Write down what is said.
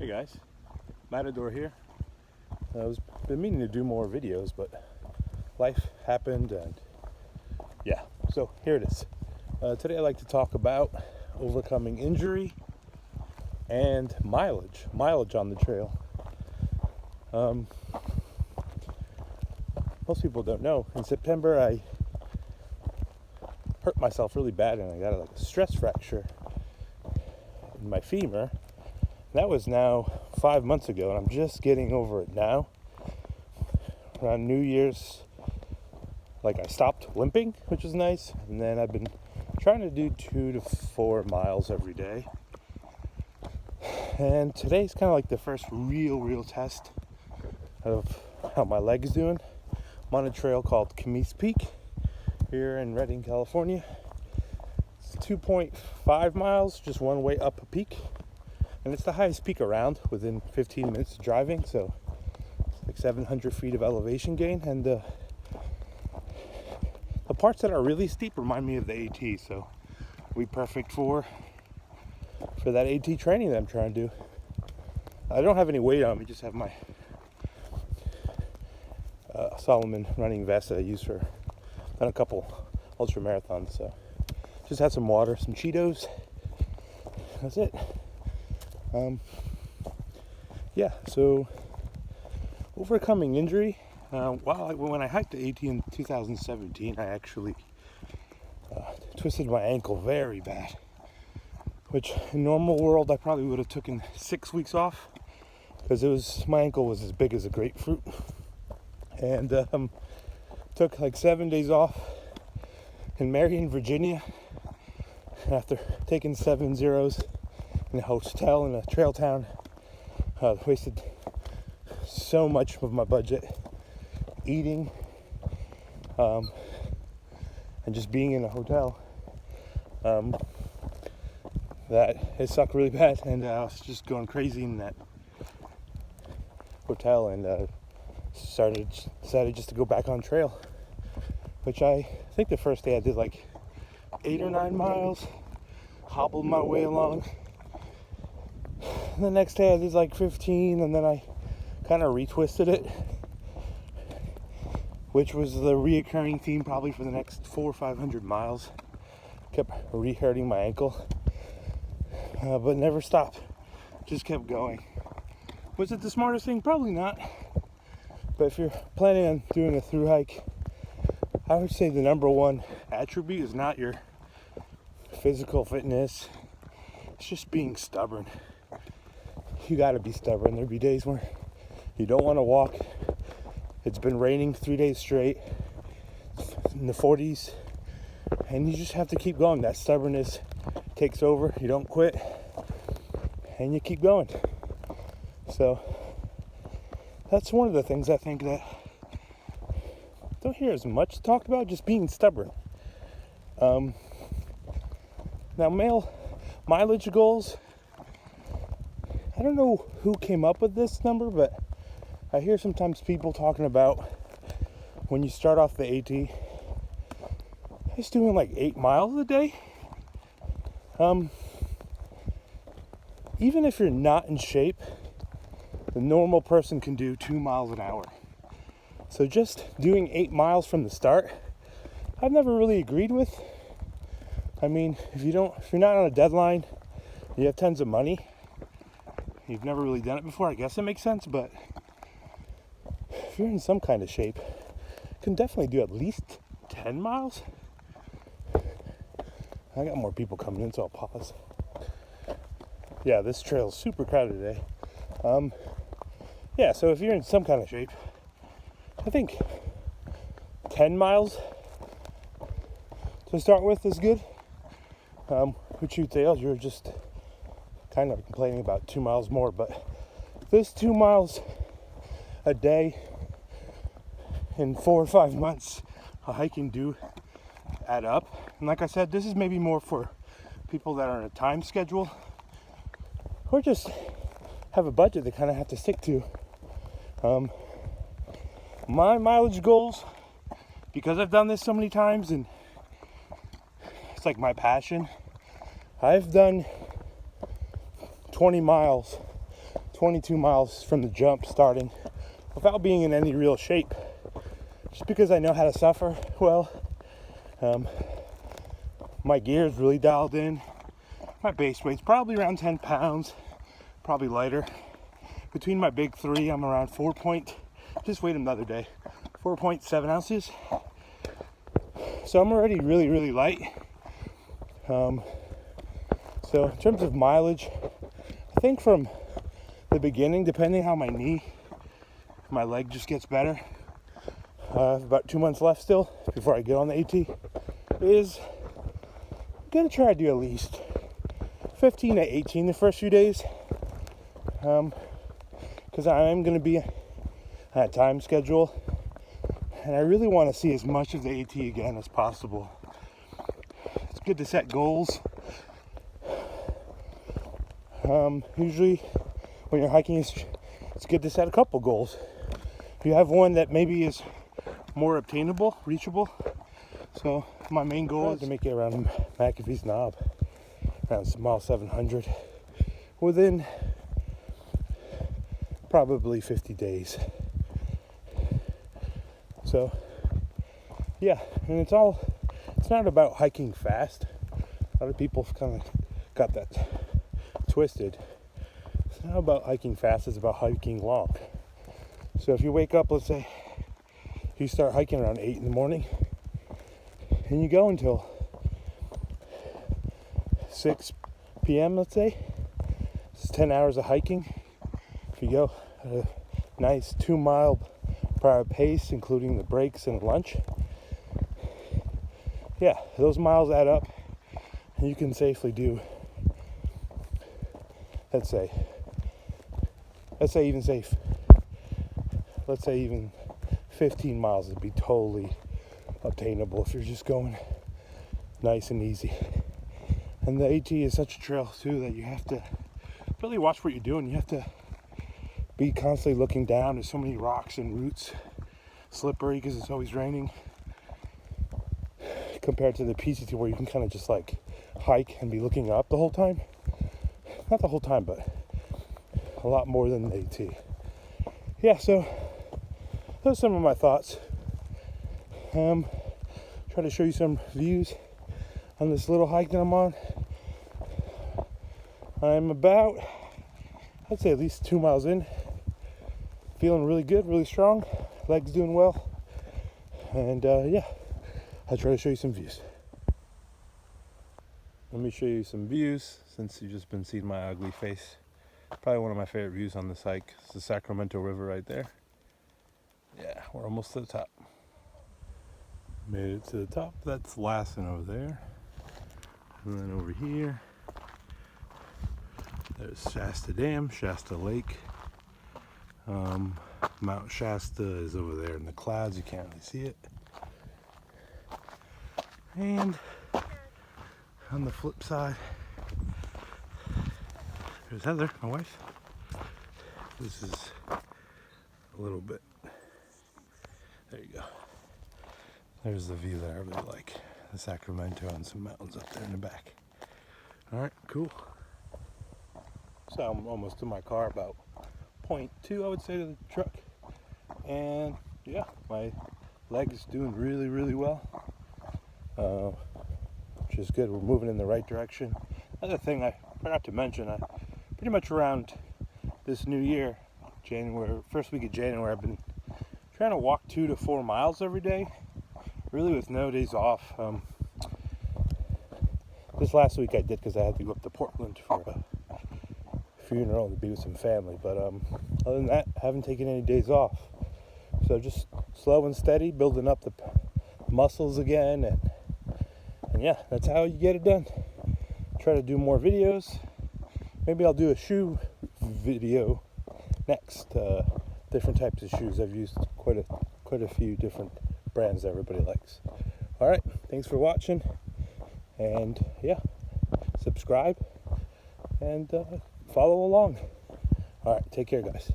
Hey guys, Matador here. I've been meaning to do more videos, but life happened and yeah, so here it is. Today I'd like to talk about overcoming injury and mileage on the trail. Most people don't know, in September I hurt myself really bad and I got a stress fracture in my femur. That was now 5 months ago, and I'm just getting over it now. Around New Year's, I stopped limping, which is nice, and then I've been trying to do 2 to 4 miles every day. And today's kind of like the first real test of how my leg's doing. I'm on a trail called Camise Peak here in Redding, California. It's 2.5 miles, just one way up a peak. And it's the highest peak around within 15 minutes of driving, so it's like 700 feet of elevation gain. And the parts that are really steep remind me of the AT, so it'll be perfect for that AT training that I'm trying to do. I don't have any weight on me, just have my Salomon running vest that I use for done a couple ultra marathons. So just had some water, some Cheetos. That's it. So overcoming injury. When I hiked the AT in 2017, I actually twisted my ankle very bad, which in normal world I probably would have taken 6 weeks off because my ankle was as big as a grapefruit, and took like 7 days off in Marion, Virginia, after taking 7 zeros in a hotel in a trail town. Wasted so much of my budget eating and just being in a hotel that it sucked really bad, and I was just going crazy in that hotel, and decided just to go back on trail, which I think the first day I did like 8 or 9 miles, hobbled my way along. The next day I did like 15, and then I kind of retwisted it, which was the reoccurring theme probably for the next 400 or 500 miles. Kept re-hurting my ankle, but never stopped. Just kept going. Was it the smartest thing? Probably not. But if you're planning on doing a through hike, I would say the number one attribute is not your physical fitness. It's just being stubborn. You gotta be stubborn. There'll be days where you don't want to walk. It's been raining 3 days straight in the 40s, and you just have to keep going. That stubbornness takes over. You don't quit, and you keep going. So that's one of the things I think that don't hear as much talked about, just being stubborn. Now, mileage goals. I don't know who came up with this number, but I hear sometimes people talking about when you start off the AT, just doing like 8 miles a day. Even if you're not in shape, the normal person can do 2 miles an hour. So just doing 8 miles from the start, I've never really agreed with. I mean, if you're not on a deadline, you have tons of money, you've never really done it before, I guess it makes sense. But if you're in some kind of shape, you can definitely do at least 10 miles. I got more people coming in, so I'll pause. Yeah, this trail is super crowded today. So if you're in some kind of shape, I think 10 miles to start with is good. Which you'd say, oh, you're just kind of complaining about 2 miles more, but this 2 miles a day in 4 or 5 months of hiking do add up. And like I said, this is maybe more for people that are on a time schedule or just have a budget they kind of have to stick to. My mileage goals, because I've done this so many times and it's like my passion, I've done 20 miles 22 miles from the jump starting without being in any real shape. Just because I know how to suffer well. My gear is really dialed in. My base weight's probably around 10 pounds, probably lighter. Between my big three, I'm around just weighed them the other day, 4.7 ounces. So I'm already really, really light. So in terms of mileage, I think from the beginning, depending how my leg just gets better, about 2 months left still before I get on the AT, is I'm gonna try to do at least 15 to 18 the first few days, because I am gonna be on a time schedule, and I really want to see as much of the AT again as possible. It's good to set goals. Usually when you're hiking, it's good to set a couple goals. If you have one that maybe is more obtainable, reachable. So my main goal is to make it around McAfee's Knob, around mile 700, within probably 50 days. So yeah, and it's not about hiking fast. A lot of people kind of got that twisted. It's not about hiking fast, it's about hiking long. So if you wake up, let's say you start hiking around 8 in the morning and you go until 6 p.m., let's say, it's 10 hours of hiking. If you go at a nice 2 mile per hour pace, including the breaks and lunch, yeah, those miles add up, and you can safely do, let's say even 15 miles would be totally obtainable if you're just going nice and easy. And the AT is such a trail too that you have to really watch what you're doing. You have to be constantly looking down. There's so many rocks and roots, slippery because it's always raining, compared to the PCT where you can kind of just like hike and be looking up the whole time. Not the whole time, but a lot more than the AT. Yeah, so those are some of my thoughts. Try to show you some views on this little hike that I'm on. I'm about, I'd say at least 2 miles in. Feeling really good, really strong. Legs doing well. And yeah, I'll try to show you some views. Let me show you some views since you've just been seeing my ugly face. Probably one of my favorite views on this hike. It's the Sacramento River right there. Yeah, we're almost to the top. Made it to the top. That's Lassen over there. And then over here, there's Shasta Dam, Shasta Lake. Mount Shasta is over there in the clouds. You can't really see it. And on the flip side, there's Heather, my wife. This is a little bit. There you go. There's the view that I really like. The Sacramento and some mountains up there in the back. Alright, cool. So I'm almost to my car, about 0.2 I would say to the truck. And yeah, my leg is doing really, really well. Which is good. We're moving in the right direction. Another thing I forgot to mention, I pretty much around this new year, January, first week of January, I've been trying to walk 2 to 4 miles every day, really with no days off. This last week I did because I had to go up to Portland for a funeral to be with some family, but other than that, I haven't taken any days off. So just slow and steady, building up the muscles again, and yeah, that's how you get it done. Try to do more videos. Maybe I'll do a shoe video next. Different types of shoes. I've used quite a few different brands that everybody likes. All right, thanks for watching, and yeah, subscribe and follow along. All right, take care, guys.